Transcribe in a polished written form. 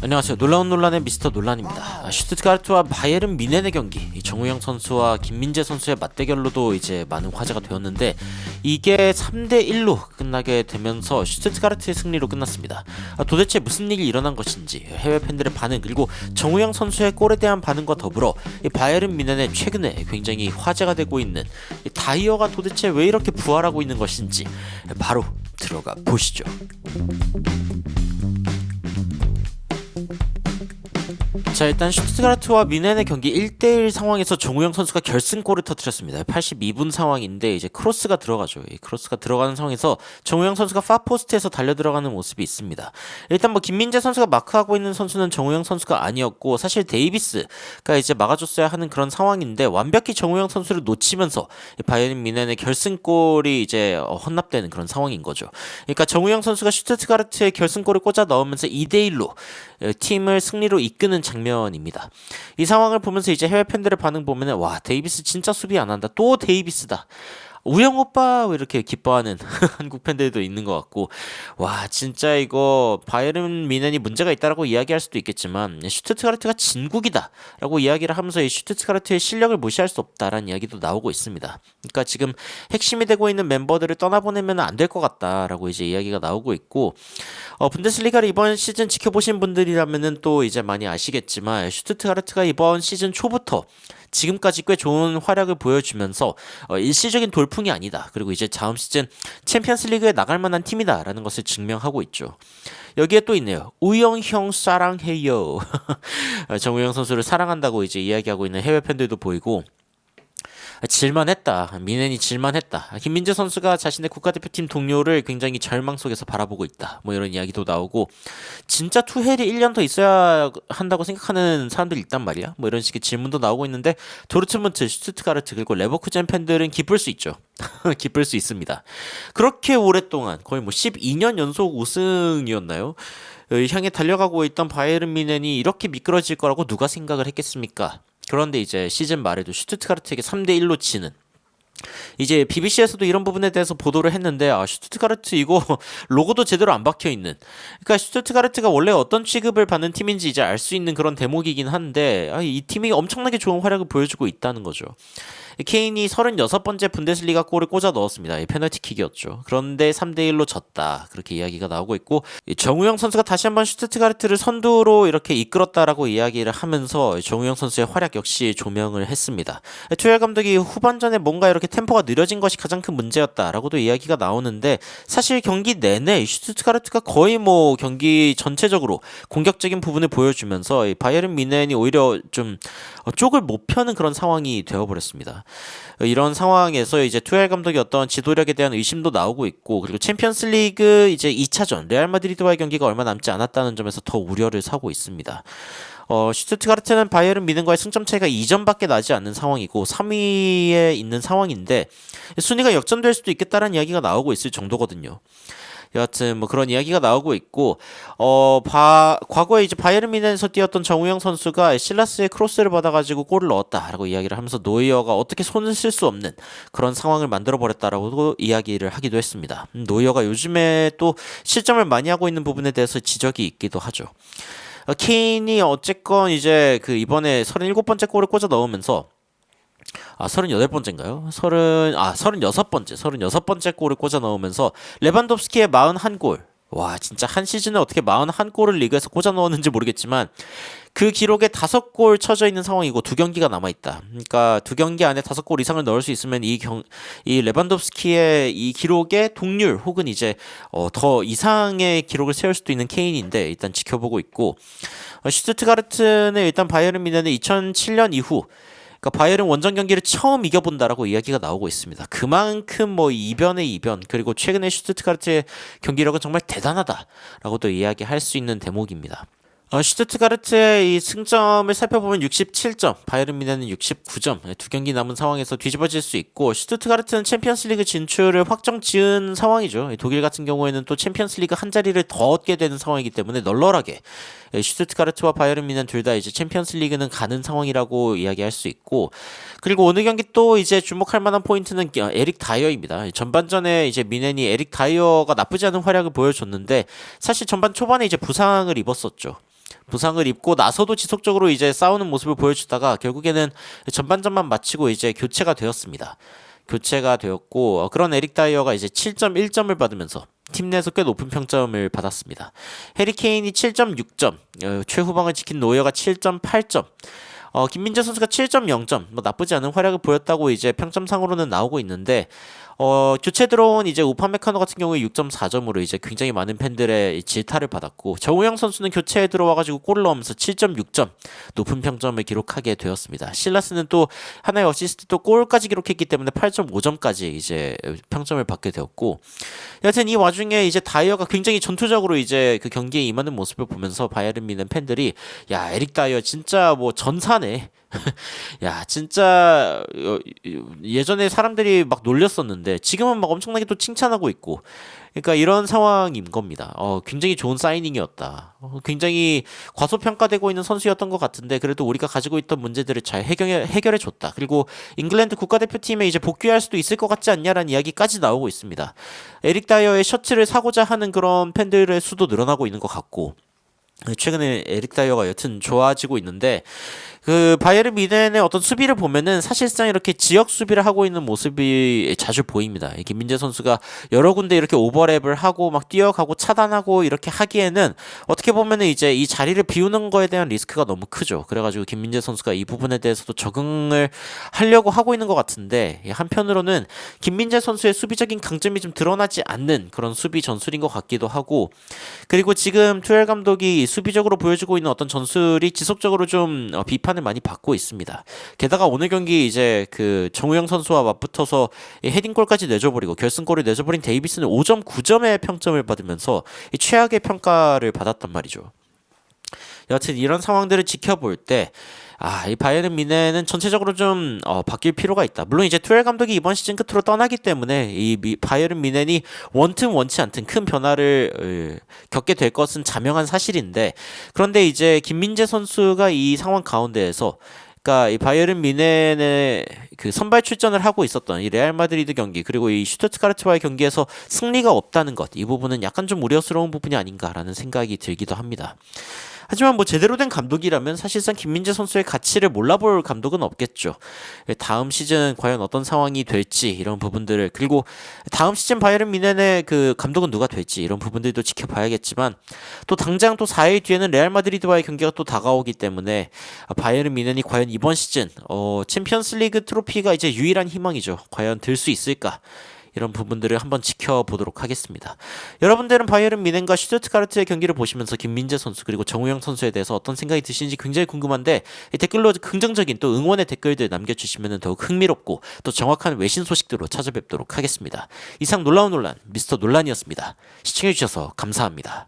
안녕하세요. 놀라운 논란의 미스터 논란입니다. 슈투트가르트와 바이에른 미넨의 경기, 정우영 선수와 김민재 선수의 맞대결로도 이제 많은 화제가 되었는데 이게 3대1로 끝나게 되면서 슈투트가르트의 승리로 끝났습니다. 도대체 무슨 일이 일어난 것인지 해외 팬들의 반응, 그리고 정우영 선수의 골에 대한 반응과 더불어 이 바이에른 미넨의 최근에 굉장히 화제가 되고 있는 이 다이어가 도대체 왜 이렇게 부활하고 있는 것인지 바로 들어가 보시죠. 자, 일단 슈투트가르트와 미넨의 경기 1대1 상황에서 정우영 선수가 결승골을 터뜨렸습니다. 82분 상황인데 이제 크로스가 들어가죠. 이 크로스가 들어가는 상황에서 정우영 선수가 파포스트에서 달려 들어가는 모습이 있습니다. 일단 뭐 김민재 선수가 마크하고 있는 선수는 정우영 선수가 아니었고, 사실 데이비스가 이제 막아줬어야 하는 그런 상황인데 완벽히 정우영 선수를 놓치면서 바이에른 미넨의 결승골이 이제 헌납되는 그런 상황인 거죠. 그러니까 정우영 선수가 슈투트가르트의 결승골을 꽂아 넣으면서 2대1로 팀을 승리로 이끄는 장면입니다. 이 상황을 보면서 이제 해외 팬들의 반응 보면은 와, 데이비스 진짜 수비 안 한다. 또 데이비스다. 우영 오빠 왜 이렇게 기뻐하는 한국 팬들도 있는 것 같고, 와 진짜 이거 바이에른 미넨이 문제가 있다라고 이야기할 수도 있겠지만 슈투트가르트가 진국이다라고 이야기를 하면서 이 슈투트가르트의 실력을 무시할 수 없다라는 이야기도 나오고 있습니다. 그러니까 지금 핵심이 되고 있는 멤버들을 떠나보내면 안 될 것 같다라고 이제 이야기가 나오고 있고, 분데스리가를 이번 시즌 지켜보신 분들이라면은 또 이제 많이 아시겠지만 슈투트가르트가 이번 시즌 초부터 지금까지 꽤 좋은 활약을 보여주면서 일시적인 돌풍이 아니다. 그리고 이제 다음 시즌 챔피언스리그에 나갈 만한 팀이다라는 것을 증명하고 있죠. 여기에 또 있네요. 우영 형 사랑해요. 정우영 선수를 사랑한다고 이제 이야기하고 있는 해외 팬들도 보이고, 질만했다. 미넨이 질만했다. 김민재 선수가 자신의 국가대표팀 동료를 굉장히 절망 속에서 바라보고 있다. 뭐 이런 이야기도 나오고, 진짜 투헬이 1년 더 있어야 한다고 생각하는 사람들이 있단 말이야. 뭐 이런 식의 질문도 나오고 있는데 도르트문트, 슈투트가르트 그리고 레버쿠젠 팬들은 기쁠 수 있죠. 기쁠 수 있습니다. 그렇게 오랫동안 거의 뭐 12년 연속 우승이었나요? 향해 달려가고 있던 바이에른 미넨이 이렇게 미끄러질 거라고 누가 생각을 했겠습니까? 그런데 이제 시즌 말에도 슈투트가르트에게 3대1로 지는, 이제 BBC에서도 이런 부분에 대해서 보도를 했는데 슈투트가르트 이거 로고도 제대로 안 박혀 있는, 그러니까 슈투트가르트가 원래 어떤 취급을 받는 팀인지 이제 알 수 있는 그런 대목이긴 한데 이 팀이 엄청나게 좋은 활약을 보여주고 있다는 거죠. 케인이 36번째 분데스리가 골을 꽂아 넣었습니다. 페널티킥이었죠. 그런데 3대1로 졌다. 그렇게 이야기가 나오고 있고, 정우영 선수가 다시 한번 슈투트가르트를 선두로 이렇게 이끌었다라고 이야기를 하면서 정우영 선수의 활약 역시 조명을 했습니다. 투엘 감독이 후반전에 뭔가 이렇게 템포가 느려진 것이 가장 큰 문제였다라고도 이야기가 나오는데, 사실 경기 내내 슈투트가르트가 거의 뭐 경기 전체적으로 공격적인 부분을 보여주면서 바이에른 미넨이 오히려 좀 쪽을 못 펴는 그런 상황이 되어버렸습니다. 이런 상황에서 이제 투엘 감독의 어떤 지도력에 대한 의심도 나오고 있고, 그리고 챔피언스리그 이제 2차전 레알 마드리드와의 경기가 얼마 남지 않았다는 점에서 더 우려를 사고 있습니다. 슈투트가르트는 바이에른 미넨과의 승점 차이가 2점밖에 나지 않는 상황이고 3위에 있는 상황인데 순위가 역전될 수도 있겠다라는 이야기가 나오고 있을 정도거든요. 여하튼 뭐 그런 이야기가 나오고 있고, 과거에 이제 바이에른 미넨에서 뛰었던 정우영 선수가 실라스의 크로스를 받아가지고 골을 넣었다라고 이야기를 하면서 노이어가 어떻게 손을 쓸 수 없는 그런 상황을 만들어 버렸다라고도 이야기를 하기도 했습니다. 노이어가 요즘에 또 실점을 많이 하고 있는 부분에 대해서 지적이 있기도 하죠. 케인이 어쨌건 이제 이번에 37번째 골을 꽂아 넣으면서 38번째인가요? 36번째 골을 꽂아 넣으면서 레반도프스키의 41골. 와, 진짜 한 시즌에 어떻게 41골을 리그에서 꽂아 넣었는지 모르겠지만 그 기록에 5골 쳐져 있는 상황이고 2경기가 남아있다. 그러니까 2경기 안에 5골 이상을 넣을 수 있으면 이 레반도프스키의 이 기록의 동률 혹은 이제 더 이상의 기록을 세울 수도 있는 케인인데 일단 지켜보고 있고, 슈투트가르트는 일단 바이에른 미넨은 2007년 이후 바이에른 원정 경기를 처음 이겨본다라고 이야기가 나오고 있습니다. 그만큼 뭐 이변의 이변, 그리고 최근에 슈투트가르트의 경기력은 정말 대단하다라고도 이야기할 수 있는 대목입니다. 슈투트가르트의 이 승점을 살펴보면 67점, 바이에른 미넨은 69점, 2경기 남은 상황에서 뒤집어질 수 있고, 슈투트가르트는 챔피언스리그 진출을 확정 지은 상황이죠. 독일 같은 경우에는 또 챔피언스리그 한 자리를 더 얻게 되는 상황이기 때문에 널널하게 슈투트가르트와 바이에른 미넨 둘 다 이제 챔피언스리그는 가는 상황이라고 이야기할 수 있고, 그리고 오늘 경기 또 이제 주목할 만한 포인트는 에릭 다이어입니다. 전반전에 이제 미넨이 에릭 다이어가 나쁘지 않은 활약을 보여줬는데 사실 전반 초반에 이제 부상을 입었었죠. 부상을 입고 나서도 지속적으로 이제 싸우는 모습을 보여주다가 결국에는 전반전만 마치고 이제 교체가 되었습니다. 교체가 되었고 그런 에릭 다이어가 이제 7.1점을 받으면서 팀 내에서 꽤 높은 평점을 받았습니다. 해리 케인이 7.6점, 최후방을 지킨 노여가 7.8점, 김민재 선수가 7.0점, 뭐 나쁘지 않은 활약을 보였다고 이제 평점상으로는 나오고 있는데, 교체 들어온 이제 우파메카노 같은 경우에 6.4점으로 이제 굉장히 많은 팬들의 질타를 받았고, 정우영 선수는 교체에 들어와가지고 골을 넣으면서 7.6점, 높은 평점을 기록하게 되었습니다. 실라스는 또 하나의 어시스트 또 골까지 기록했기 때문에 8.5점까지 이제 평점을 받게 되었고, 여하튼 이 와중에 이제 다이어가 굉장히 전투적으로 이제 그 경기에 임하는 모습을 보면서 바이에른 뮌헨 팬들이 야, 에릭 다이어 진짜 뭐 전사네. 야, 진짜 예전에 사람들이 막 놀렸었는데 지금은 막 엄청나게 또 칭찬하고 있고, 그러니까 이런 상황인 겁니다. 굉장히 좋은 사이닝이었다. 굉장히 과소평가되고 있는 선수였던 것 같은데 그래도 우리가 가지고 있던 문제들을 잘 해결해 줬다. 그리고 잉글랜드 국가대표팀에 이제 복귀할 수도 있을 것 같지 않냐라는 이야기까지 나오고 있습니다. 에릭 다이어의 셔츠를 사고자 하는 그런 팬들의 수도 늘어나고 있는 것 같고, 최근에 에릭 다이어가 여튼 좋아지고 있는데, 그 바이에른 뮌헨의 어떤 수비를 보면은 사실상 이렇게 지역 수비를 하고 있는 모습이 자주 보입니다. 김민재 선수가 여러 군데 이렇게 오버랩을 하고 막 뛰어가고 차단하고 이렇게 하기에는 어떻게 보면은 이제 이 자리를 비우는 거에 대한 리스크가 너무 크죠. 그래가지고 김민재 선수가 이 부분에 대해서도 적응을 하려고 하고 있는 것 같은데, 한편으로는 김민재 선수의 수비적인 강점이 좀 드러나지 않는 그런 수비 전술인 것 같기도 하고, 그리고 지금 투엘 감독이 수비적으로 보여주고 있는 어떤 전술이 지속적으로 좀 비판을 많이 받고 있습니다. 게다가 오늘 경기 이제 그 정우영 선수와 맞붙어서 헤딩골까지 내줘버리고 결승골을 내줘버린 데이비스는 5.9점의 평점을 받으면서 최악의 평가를 받았단 말이죠. 여하튼 이런 상황들을 지켜볼 때 이 바이에른 뮌헨은 전체적으로 좀 바뀔 필요가 있다. 물론 이제 투엘 감독이 이번 시즌 끝으로 떠나기 때문에 이 바이에른 뮌헨이 원튼 원치 않든 큰 변화를 겪게 될 것은 자명한 사실인데, 그런데 이제 김민재 선수가 이 상황 가운데에서, 그러니까 이 바이에른 뮌헨의 그 선발 출전을 하고 있었던 이 레알 마드리드 경기, 그리고 이 슈투트가르트와의 경기에서 승리가 없다는 것, 이 부분은 약간 좀 우려스러운 부분이 아닌가라는 생각이 들기도 합니다. 하지만 뭐 제대로 된 감독이라면 사실상 김민재 선수의 가치를 몰라볼 감독은 없겠죠. 다음 시즌 과연 어떤 상황이 될지 이런 부분들을, 그리고 다음 시즌 바이에른 뮌헨의 그 감독은 누가 될지 이런 부분들도 지켜봐야겠지만, 또 당장 또 4일 뒤에는 레알 마드리드와의 경기가 또 다가오기 때문에 바이에른 뮌헨이 과연 이번 시즌 챔피언스리그 트로피가 이제 유일한 희망이죠. 과연 들 수 있을까? 이런 부분들을 한번 지켜보도록 하겠습니다. 여러분들은 바이에른 뮌헨과 슈투트가르트의 경기를 보시면서 김민재 선수 그리고 정우영 선수에 대해서 어떤 생각이 드시는지 굉장히 궁금한데, 댓글로 긍정적인 또 응원의 댓글들 남겨주시면 더욱 흥미롭고 또 정확한 외신 소식들로 찾아뵙도록 하겠습니다. 이상 놀라운 논란 미스터 논란이었습니다. 시청해주셔서 감사합니다.